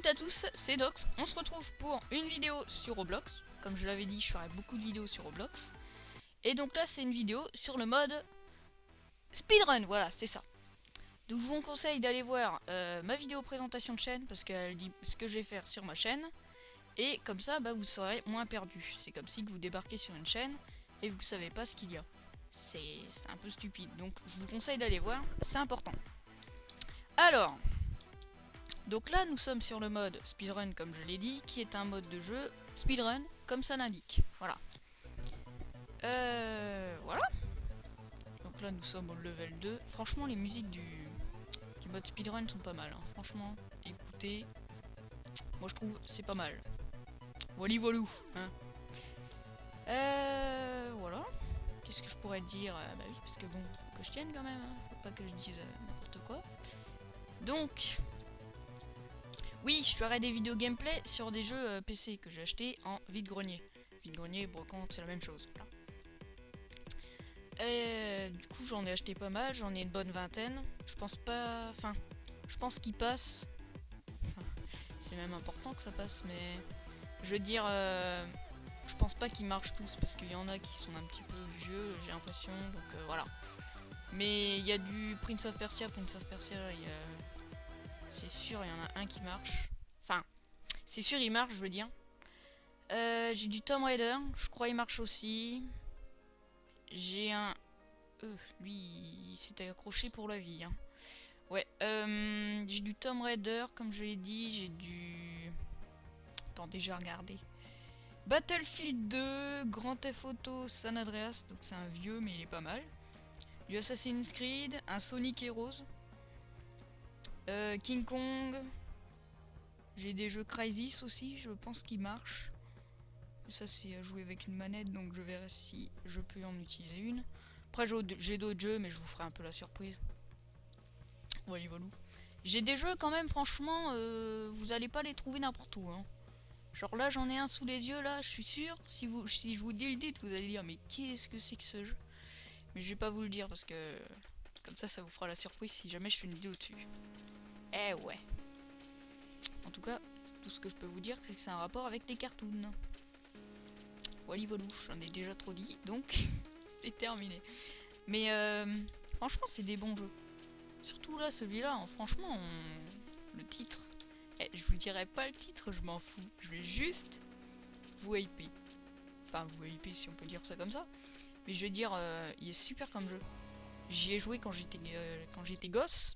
à tous, c'est Dox. On se retrouve pour une vidéo sur Roblox. Comme je l'avais dit, je ferai beaucoup de vidéos sur Roblox. Et donc là, c'est une vidéo sur le mode speedrun. Voilà, c'est ça. Donc je vous conseille d'aller voir ma vidéo présentation de chaîne parce qu'elle dit ce que je vais faire sur ma chaîne. Et comme ça, vous serez moins perdu. C'est comme si vous débarquez sur une chaîne et vous ne savez pas ce qu'il y a. C'est un peu stupide. Donc je vous conseille d'aller voir, c'est important. Alors, donc là nous sommes sur le mode speedrun comme je l'ai dit, qui est un mode de jeu speedrun comme ça l'indique. Voilà. Voilà. Donc là nous sommes au level 2. Franchement les musiques du mode speedrun sont pas mal. Hein. Franchement, écoutez. Moi je trouve c'est pas mal. Voilà voilou. Hein. Voilà. Qu'est-ce que je pourrais dire bah oui, parce que bon, faut que je tienne quand même. Hein. Faut pas que je dise n'importe quoi. Donc, oui, je ferai des vidéos gameplay sur des jeux PC que j'ai acheté en vide-grenier. Vide-grenier et brocante, c'est la même chose. Voilà. Du coup, j'en ai acheté pas mal, j'en ai une bonne vingtaine. Je pense pas. Enfin, je pense qu'ils passent. Enfin, c'est même important que ça passe, mais. Je veux dire. Je pense pas qu'ils marchent tous parce qu'il y en a qui sont un petit peu vieux, j'ai l'impression. Donc voilà. Mais il y a du Prince of Persia, c'est sûr, il y en a un qui marche. Enfin, c'est sûr, il marche, je veux dire. J'ai du Tomb Raider, je crois il marche aussi. J'ai un... lui, il s'était accroché pour la vie. Hein. Ouais, j'ai du Tomb Raider, comme je l'ai dit. J'ai du... Attendez, j'ai regardé. Battlefield 2, Grand Theft Auto, San Andreas. Donc c'est un vieux, mais il est pas mal. Du Assassin's Creed, un Sonic Heroes. King Kong. J'ai des jeux Crysis aussi, je pense qu'ils marchent. Ça c'est à jouer avec une manette, donc je verrai si je peux en utiliser une. Après j'ai d'autres jeux, mais je vous ferai un peu la surprise. Voilà, voilà. J'ai des jeux quand même, franchement, vous allez pas les trouver n'importe où. Hein. Genre là j'en ai un sous les yeux, là, je suis sûr, si je vous dis le titre, vous allez dire mais qu'est-ce que c'est que ce jeu. Mais je vais pas vous le dire parce que comme ça vous fera la surprise si jamais je fais une vidéo dessus. Eh ouais. En tout cas, tout ce que je peux vous dire, c'est que c'est un rapport avec les cartoons. Wally Walou, j'en ai déjà trop dit, donc c'est terminé. Mais franchement, c'est des bons jeux. Surtout là, celui-là, hein, franchement, le titre. Je vous dirai pas le titre, je m'en fous. Je vais juste vous hyper. Enfin, vous hyper si on peut dire ça comme ça. Mais je veux dire, il est super comme jeu. J'y ai joué quand j'étais gosse.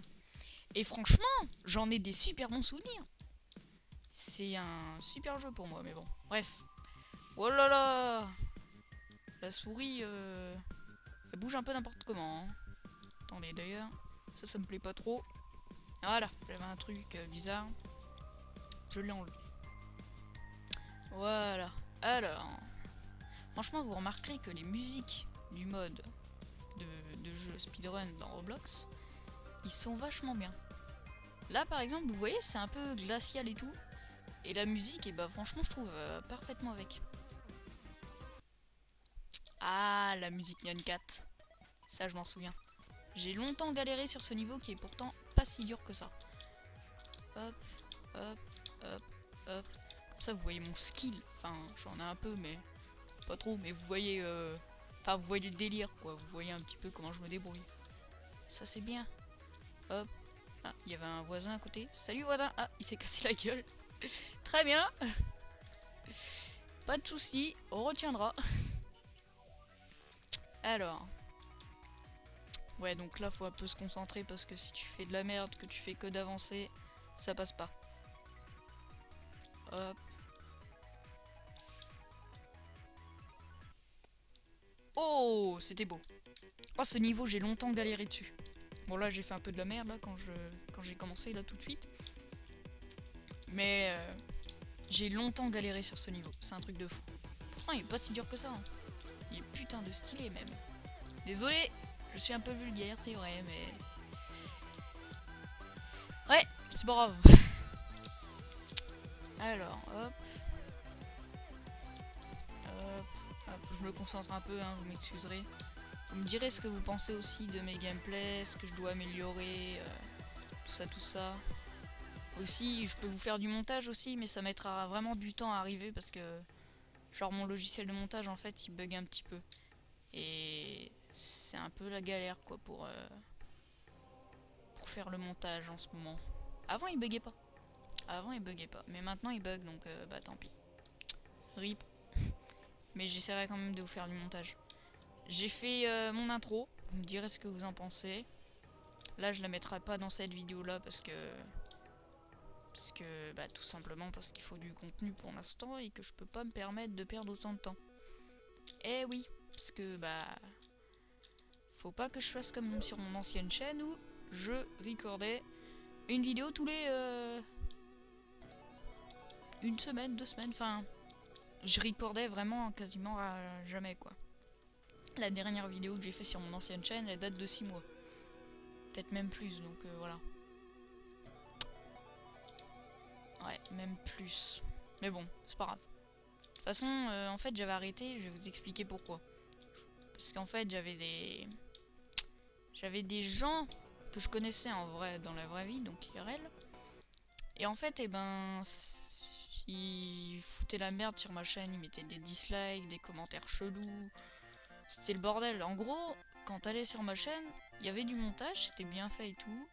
Et franchement, j'en ai des super bons souvenirs. C'est un super jeu pour moi, mais bon. Bref. Oh là là. La souris, elle bouge un peu n'importe comment. Hein. Attendez, d'ailleurs, ça me plaît pas trop. Voilà, j'avais un truc bizarre. Je l'ai enlevé. Voilà. Alors, franchement, vous remarquerez que les musiques du mode de jeu speedrun dans Roblox, ils sont vachement bien. Là, par exemple, vous voyez, c'est un peu glacial et tout. Et la musique, et franchement, je trouve parfaitement avec. Ah, la musique Nyan 4. Ça, je m'en souviens. J'ai longtemps galéré sur ce niveau qui est pourtant pas si dur que ça. Hop, hop, hop, hop. Comme ça, vous voyez mon skill. Enfin, j'en ai un peu, mais pas trop. Mais vous voyez... Enfin, vous voyez le délire, quoi. Vous voyez un petit peu comment je me débrouille. Ça, c'est bien. Hop. Ah, il y avait un voisin à côté. Salut, voisin. Ah, il s'est cassé la gueule. Très bien. Pas de soucis, on retiendra. Alors. Ouais, donc là, faut un peu se concentrer parce que si tu fais de la merde, que tu fais que d'avancer, ça passe pas. Hop. Oh, c'était beau. Oh, ce niveau, j'ai longtemps galéré dessus. Bon, là, j'ai fait un peu de la merde là quand j'ai commencé là tout de suite. Mais j'ai longtemps galéré sur ce niveau. C'est un truc de fou. Pourtant, il est pas si dur que ça. Hein. Il est putain de stylé même. Désolé, je suis un peu vulgaire, c'est vrai, mais... Ouais, c'est pas grave. Alors, hop. Hop, hop. Je me concentre un peu, hein, vous m'excuserez. Vous me direz ce que vous pensez aussi de mes gameplays, ce que je dois améliorer, tout ça, tout ça. Aussi, je peux vous faire du montage aussi, mais ça mettra vraiment du temps à arriver parce que genre mon logiciel de montage en fait il bug un petit peu. Et c'est un peu la galère quoi pour faire le montage en ce moment. Avant il buguait pas. Avant il buguait pas. Mais maintenant il bug donc bah tant pis. RIP. Mais j'essaierai quand même de vous faire du montage. J'ai fait mon intro. Vous me direz ce que vous en pensez. Là je la mettrai pas dans cette vidéo là parce que bah tout simplement parce qu'il faut du contenu pour l'instant et que je peux pas me permettre de perdre autant de temps. Eh oui, parce que bah faut pas que je fasse comme sur mon ancienne chaîne où je recordais une vidéo tous les une semaine, 2 semaines, enfin je recordais vraiment quasiment à jamais quoi. La dernière vidéo que j'ai fait sur mon ancienne chaîne elle date de 6 mois. Peut-être même plus donc voilà. Ouais, même plus. Mais bon, c'est pas grave. De toute façon, en fait, j'avais arrêté, je vais vous expliquer pourquoi. Parce qu'en fait, j'avais des gens que je connaissais en vrai, dans la vraie vie, donc IRL. Et en fait, eh ben, ils foutaient la merde sur ma chaîne, ils mettaient des dislikes, des commentaires chelous. C'était le bordel. En gros, quand t'allais sur ma chaîne, il y avait du montage, c'était bien fait et tout.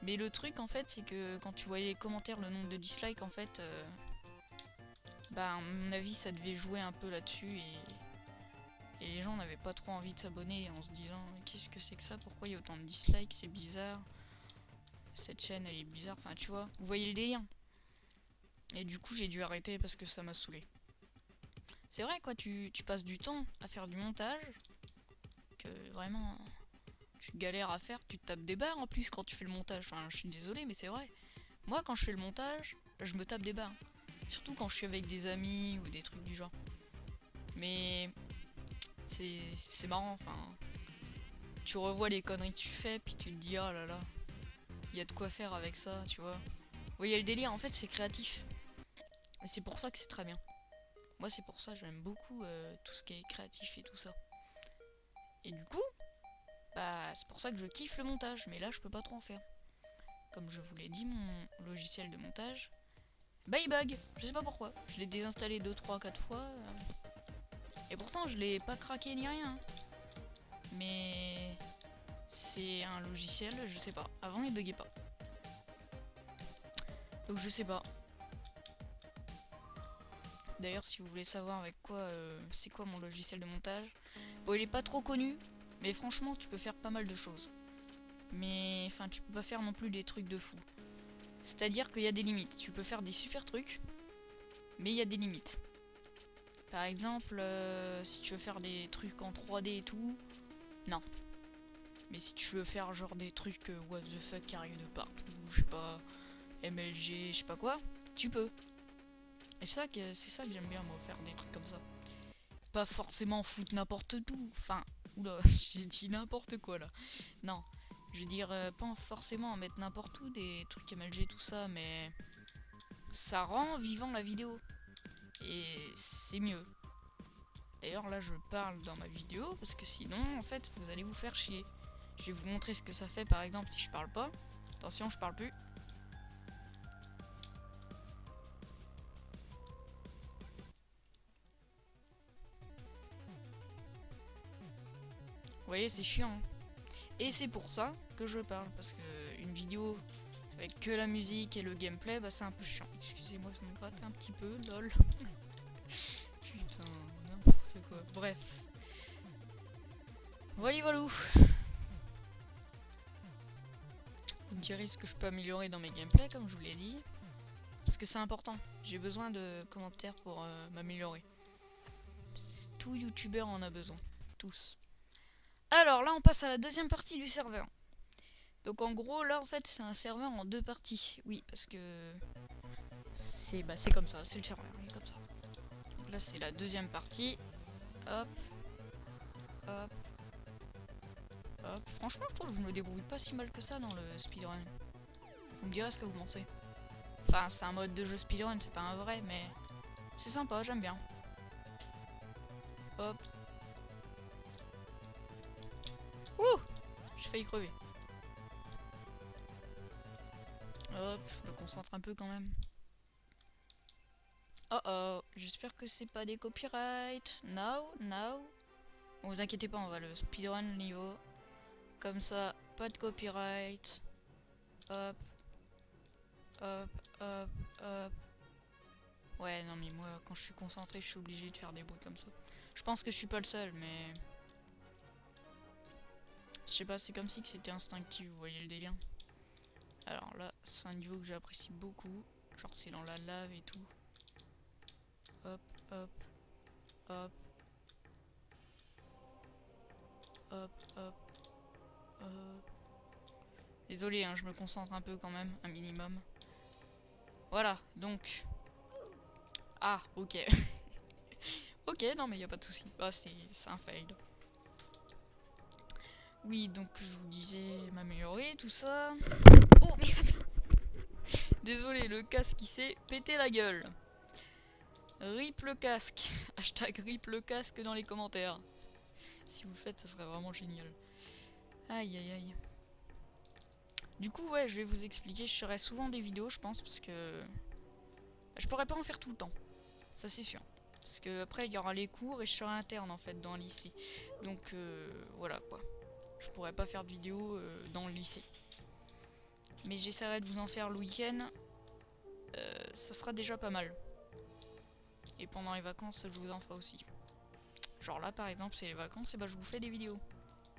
Mais le truc en fait c'est que quand tu voyais les commentaires, le nombre de dislikes en fait, bah à mon avis ça devait jouer un peu là-dessus et les gens n'avaient pas trop envie de s'abonner en se disant qu'est-ce que c'est que ça, pourquoi il y a autant de dislikes, c'est bizarre, cette chaîne elle est bizarre, enfin tu vois, vous voyez le délire. Et du coup j'ai dû arrêter parce que ça m'a saoulé. C'est vrai quoi, tu passes du temps à faire du montage, que vraiment tu galères à faire, tu te tapes des barres en plus quand tu fais le montage, enfin je suis désolée mais c'est vrai. Moi, quand je fais le montage, je me tape des barres. Surtout quand je suis avec des amis ou des trucs du genre. Mais c'est marrant, enfin. Tu revois les conneries que tu fais, puis tu te dis, oh là là, il y a de quoi faire avec ça, tu vois. Vous voyez le délire, en fait, c'est créatif. Et c'est pour ça que c'est très bien. Moi, c'est pour ça, j'aime beaucoup tout ce qui est créatif et tout ça. Et du coup, bah, c'est pour ça que je kiffe le montage. Mais là, je peux pas trop en faire. Comme je vous l'ai dit, mon logiciel de montage, bah il bug, je sais pas pourquoi. Je l'ai désinstallé 2, 3, 4 fois. Et pourtant je l'ai pas craqué ni rien. Mais c'est un logiciel, je sais pas. Avant il buguait pas. Donc je sais pas. D'ailleurs si vous voulez savoir avec quoi c'est quoi mon logiciel de montage. Bon il est pas trop connu. Mais franchement tu peux faire pas mal de choses. Mais enfin tu peux pas faire non plus des trucs de fou. C'est-à-dire qu'il y a des limites. Tu peux faire des super trucs. Mais il y a des limites. Par exemple, si tu veux faire des trucs en 3D et tout, non. Mais si tu veux faire genre des trucs what the fuck qui arrivent de partout, je sais pas, MLG, je sais pas quoi, tu peux. Et c'est ça que j'aime bien moi, faire des trucs comme ça. Pas forcément foutre n'importe où, enfin, oula, j'ai dit n'importe quoi là. Non, je veux dire, pas forcément en mettre n'importe où, des trucs MLG, tout ça, mais ça rend vivant la vidéo. Et c'est mieux. D'ailleurs là je parle dans ma vidéo parce que sinon en fait vous allez vous faire chier. Je vais vous montrer ce que ça fait par exemple si je parle pas. Attention je parle plus. Vous voyez c'est chiant. Et c'est pour ça que je parle parce que une vidéo avec que la musique et le gameplay bah c'est un peu chiant. Excusez-moi ça me gratte un petit peu lol. Putain n'importe quoi. Bref. Voilà voilà. Vous me direz ce que je peux améliorer dans mes gameplays comme je vous l'ai dit. Parce que c'est important. J'ai besoin de commentaires pour m'améliorer. Tout youtubeur en a besoin. Tous. Alors là on passe à la deuxième partie du serveur. Donc en gros là en fait c'est un serveur en 2 parties. Oui parce que c'est comme ça, c'est le serveur, il est comme ça. Donc là c'est la deuxième partie. Hop. Hop. Hop. Franchement je trouve que je me débrouille pas si mal que ça dans le speedrun. Vous me direz ce que vous pensez. Enfin c'est un mode de jeu speedrun, c'est pas un vrai mais c'est sympa, j'aime bien. Hop. Ouh, j'ai failli crever. Hop, je me concentre un peu quand même. Oh oh, j'espère que c'est pas des copyrights. No. Bon, vous inquiétez pas, on va le speedrun le niveau. Comme ça, pas de copyright. Hop. Hop, hop, hop. Ouais, non mais moi, quand je suis concentré, je suis obligé de faire des bruits comme ça. Je pense que je suis pas le seul, mais... Je sais pas, c'est comme si que c'était instinctif, vous voyez le délire. Alors là, c'est un niveau que j'apprécie beaucoup. Genre c'est dans la lave et tout. Hop, hop, hop. Hop, hop, hop. Désolé, hein, je me concentre un peu quand même, un minimum. Voilà, donc... Ah, ok. Ok, non mais y a pas de souci. Ah, c'est un fail. Oui, donc je vous disais m'améliorer, tout ça. Oh merde. Désolé, le casque il s'est pété la gueule. Rip le casque. Hashtag rip le casque dans les commentaires. Si vous le faites, ça serait vraiment génial. Aïe aïe aïe. Du coup, ouais, je vais vous expliquer. Je ferai souvent des vidéos, je pense, parce que je pourrais pas en faire tout le temps. Ça, c'est sûr. Parce que après, il y aura les cours et je serai interne en fait dans le lycée. Donc voilà quoi. Je pourrais pas faire de vidéos dans le lycée. Mais j'essaierai de vous en faire le week-end. Ça sera déjà pas mal. Et pendant les vacances, je vous en ferai aussi. Genre là, par exemple, c'est les vacances, et bah je vous fais des vidéos.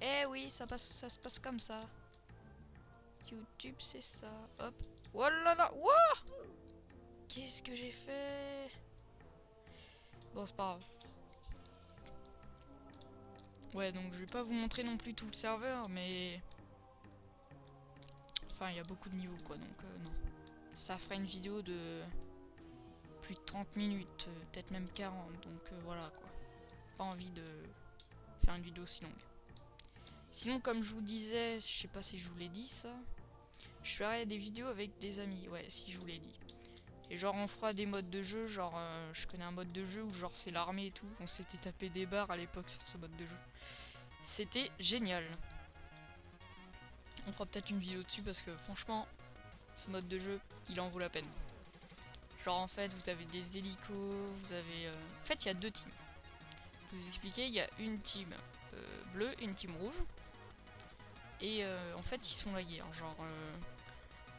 Eh oui, ça se passe comme ça. YouTube, c'est ça. Hop. Oh là là. Wouah. Qu'est-ce que j'ai fait? Bon, c'est pas grave. Ouais, donc je vais pas vous montrer non plus tout le serveur, mais... Enfin, il y a beaucoup de niveaux, quoi, donc non. Ça fera une vidéo de plus de 30 minutes, peut-être même 40, donc voilà, quoi. Pas envie de faire une vidéo si longue. Sinon, comme je vous disais, je sais pas si je vous l'ai dit, ça... Je ferai des vidéos avec des amis, ouais, si je vous l'ai dit. Et genre, on fera des modes de jeu, genre, je connais un mode de jeu où genre c'est l'armée et tout. On s'était tapé des barres à l'époque sur ce mode de jeu. C'était génial. On fera peut-être une vidéo dessus parce que franchement, ce mode de jeu, il en vaut la peine. Genre en fait, vous avez des hélicos, vous avez... En fait, il y a deux teams. Pour vous expliquer, il y a une team bleue et une team rouge. Et en fait, ils sont la guerre. Genre,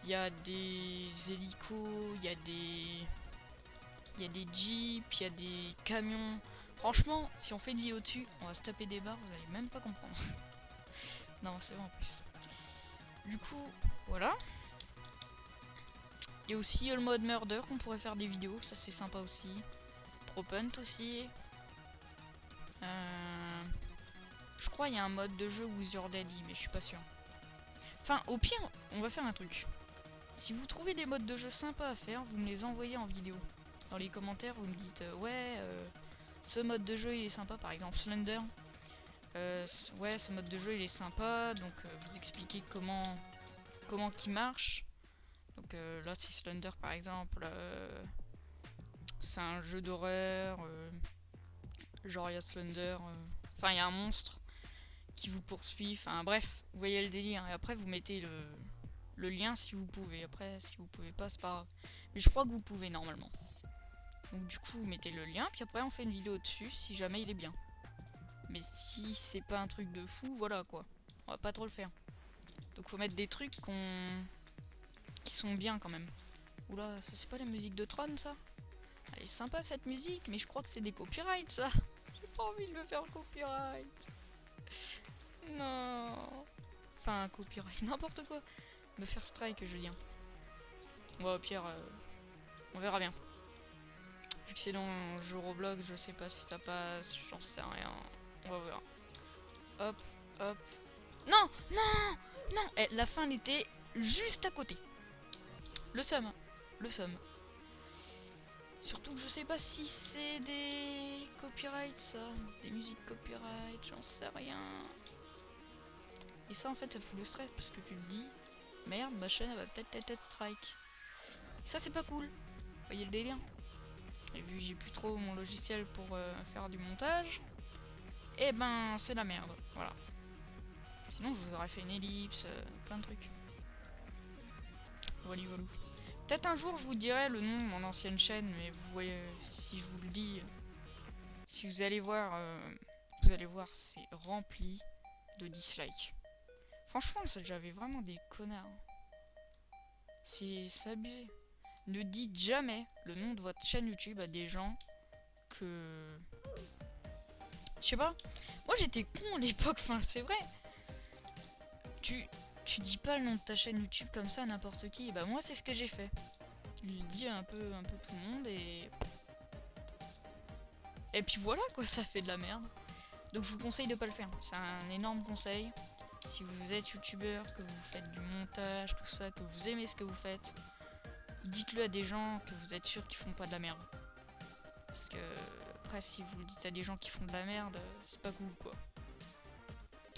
il y a des hélicos, il y a des... Il y a des jeeps, il y a des camions. Franchement, si on fait une vidéo dessus, on va se taper des barres, vous allez même pas comprendre. Non, c'est vrai en plus. Du coup, voilà. Il y a aussi le mode murder qu'on pourrait faire des vidéos, ça c'est sympa aussi. Propunt aussi. Je crois qu'il y a un mode de jeu Who's Your Daddy, mais je suis pas sûr. Enfin, au pire, on va faire un truc. Si vous trouvez des modes de jeu sympas à faire, vous me les envoyez en vidéo. Dans les commentaires, vous me dites ouais, ce mode de jeu il est sympa, par exemple Slender. Ouais, ce mode de jeu il est sympa, donc vous expliquez comment qu'il marche. Donc là, c'est Slender par exemple. C'est un jeu d'horreur. Genre il y a Slender. Enfin, il y a un monstre qui vous poursuit. Enfin, bref, vous voyez le délire. Et après, vous mettez le lien si vous pouvez. Après, si vous pouvez pas, c'est pas grave. Mais je crois que vous pouvez normalement. Donc du coup, vous mettez le lien, puis après on fait une vidéo dessus si jamais il est bien. Mais si c'est pas un truc de fou, voilà quoi. On va pas trop le faire. Donc faut mettre des trucs qui sont bien quand même. Oula, ça c'est pas la musique de Tron ça? Elle est sympa cette musique, mais je crois que c'est des copyrights ça. J'ai pas envie de me faire copyright. Non. Enfin, copyright, n'importe quoi. Me faire strike, je veux dire. Bon, au pire, on verra bien. Vu que c'est dans un jeu Roblox, je sais pas si ça passe, j'en sais rien. On va voir. Hop, hop. Non, non, non. La fin, elle était juste à côté. Le seum, le seum. Surtout que je sais pas si c'est des copyrights, ça. Des musiques copyright, j'en sais rien. Et ça, en fait, ça fout le stress parce que tu te dis, merde, ma chaîne, elle va peut-être être strike. Et ça, c'est pas cool. Vous voyez le délire? Et vu que j'ai plus trop mon logiciel pour faire du montage, et ben c'est la merde, voilà. Sinon je vous aurais fait une ellipse, plein de trucs. Voilà, voilà. Peut-être un jour je vous dirai le nom de mon ancienne chaîne, mais vous voyez, si je vous le dis, si vous allez voir, c'est rempli de dislikes. Franchement, j'avais vraiment des connards. C'est abusé. Ne dites jamais le nom de votre chaîne YouTube à des gens que... Je sais pas. Moi j'étais con à l'époque, enfin c'est vrai. Tu dis pas le nom de ta chaîne YouTube comme ça à n'importe qui. Et bah moi c'est ce que j'ai fait. Il le dit un peu tout le monde et... Et puis voilà quoi, ça fait de la merde. Donc je vous conseille de pas le faire. C'est un énorme conseil. Si vous êtes youtubeur, que vous faites du montage, tout ça, que vous aimez ce que vous faites, dites-le à des gens que vous êtes sûr qu'ils font pas de la merde. Parce que après si vous le dites à des gens qui font de la merde, c'est pas cool quoi.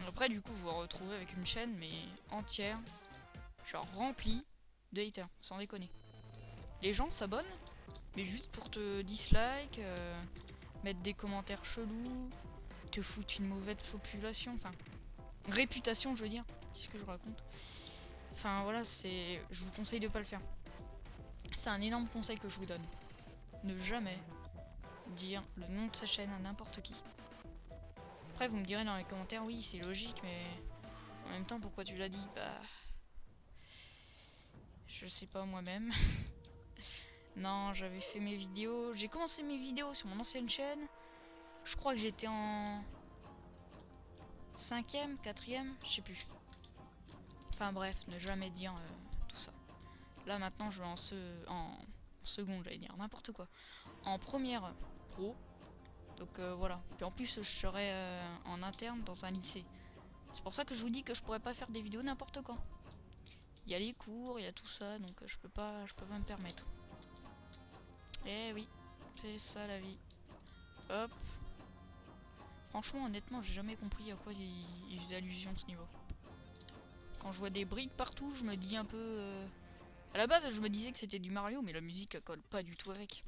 Après du coup vous vous retrouvez avec une chaîne mais entière, genre remplie de haters, sans déconner. Les gens s'abonnent, mais juste pour te dislike, mettre des commentaires chelous, te foutre une mauvaise population, enfin réputation je veux dire, qu'est-ce que je raconte. Enfin voilà, je vous conseille de pas le faire. C'est un énorme conseil que je vous donne. Ne jamais dire le nom de sa chaîne à n'importe qui. Après vous me direz dans les commentaires, oui c'est logique, mais en même temps pourquoi tu l'as dit? Bah... Je sais pas moi-même. Non, j'avais fait mes vidéos, j'ai commencé mes vidéos sur mon ancienne chaîne. Je crois que j'étais en 5ème, 4ème, je sais plus. Enfin bref, ne jamais dire tout ça. Là maintenant je vais en seconde, j'allais dire n'importe quoi. En première pro. Donc voilà. Puis en plus je serai en interne dans un lycée. C'est pour ça que je vous dis que je pourrais pas faire des vidéos n'importe quand. Il y a les cours, il y a tout ça, donc je peux pas me permettre. Eh oui, c'est ça la vie. Hop. Franchement, honnêtement, j'ai jamais compris à quoi il faisait allusion ce niveau. Quand je vois des briques partout, je me dis un peu... À la base, je me disais que c'était du Mario, mais la musique, elle colle pas du tout avec.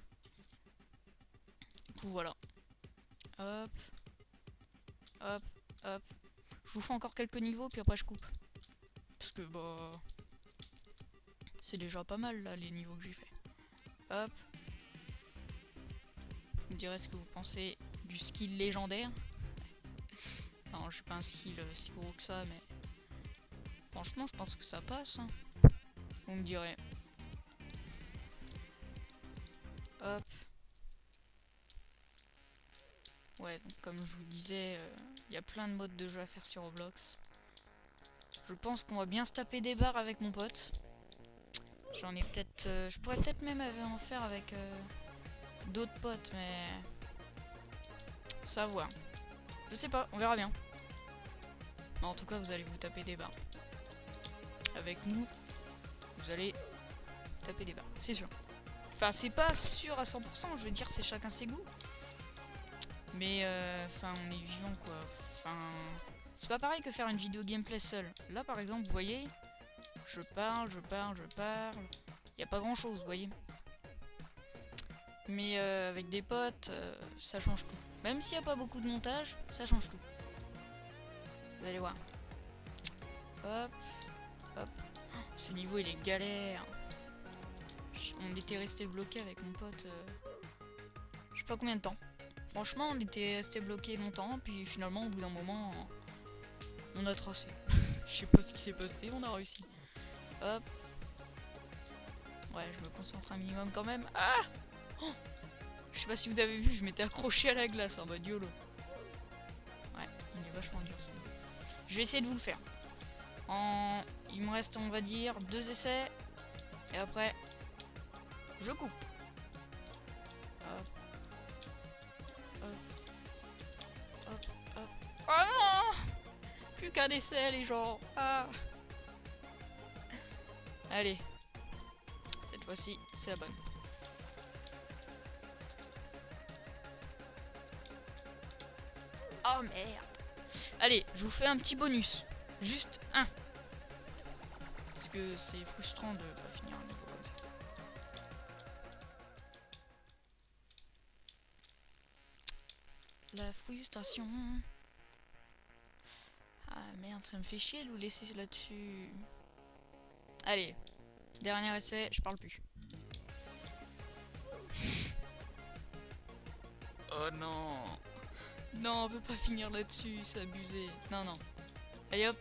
Du coup, voilà. Hop. Hop. Hop. Je vous fais encore quelques niveaux, puis après je coupe. Parce que, bah... C'est déjà pas mal, là, les niveaux que j'ai fait. Hop. Vous me direz ce que vous pensez du skill légendaire. Non, j'ai pas un skill si gros que ça, mais... Franchement, je pense que ça passe. Hein. Vous me direz. Hop. Ouais, donc comme je vous disais, il y a plein de modes de jeu à faire sur Roblox. Je pense qu'on va bien se taper des barres avec mon pote. J'en ai peut-être... je pourrais peut-être même en faire avec d'autres potes, mais... Ça à voir. Je sais pas, on verra bien. Mais en tout cas, vous allez vous taper des barres. Avec nous, vous allez taper des barres, c'est sûr. Enfin, c'est pas sûr à 100%, je veux dire, c'est chacun ses goûts. Mais, enfin, on est vivant, quoi. Enfin, c'est pas pareil que faire une vidéo gameplay seule. Là, par exemple, vous voyez, je parle. Y a pas grand-chose, vous voyez. Mais avec des potes, ça change tout. Même s'il n'y a pas beaucoup de montage, ça change tout. Vous allez voir. Hop, hop. Oh, ce niveau, il est galère. On était resté bloqué avec mon pote. Je sais pas combien de temps. Franchement, on était resté bloqué longtemps, puis finalement, au bout d'un moment, on a tracé. Je sais pas ce qui s'est passé, on a réussi. Hop. Ouais, je me concentre un minimum quand même. Ah oh, je sais pas si vous avez vu, je m'étais accroché à la glace en mode YOLO. Ouais, il est vachement dur ça. Je vais essayer de vous le faire. Il me reste, on va dire, 2 essais. Et après, je coupe. Hop. Hop. Hop. Hop. Oh non! Plus qu'un essai, les gens. Ah. Allez. Cette fois-ci, c'est la bonne. Oh merde. Allez, je vous fais un petit bonus. Juste un. Parce que c'est frustrant de pas finir un niveau comme ça. La frustration. Ah merde, ça me fait chier de vous laisser là-dessus. Allez. Dernier essai, je parle plus. Oh non. Non, on peut pas finir là-dessus, c'est abusé. Non, non. Allez hop.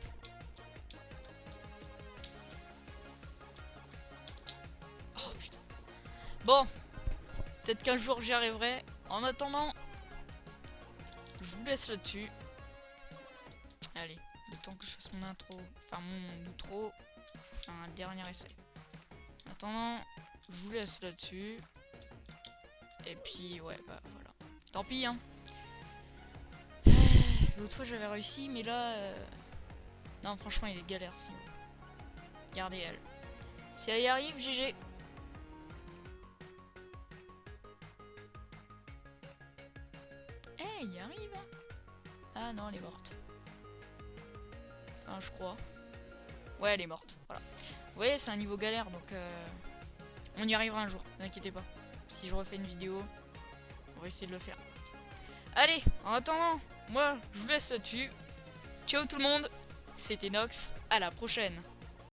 Oh putain. Bon. Peut-être qu'un jour j'y arriverai. En attendant, je vous laisse là-dessus. Allez, le temps que je fasse mon intro, enfin mon outro, je fais un dernier essai. En attendant, je vous laisse là-dessus. Et puis, ouais, bah voilà. Tant pis, hein. L'autre fois j'avais réussi, mais là... Non, franchement, il est galère, si. Regardez elle. Si elle y arrive, GG. Eh, il y arrive, hein. Ah non, elle est morte. Enfin, je crois. Ouais, elle est morte, voilà. Vous voyez, c'est un niveau galère, donc... On y arrivera un jour, ne vous inquiétez pas. Si je refais une vidéo, on va essayer de le faire. Allez, en attendant, moi, je vous laisse là-dessus. Ciao tout le monde, c'était Nox, à la prochaine.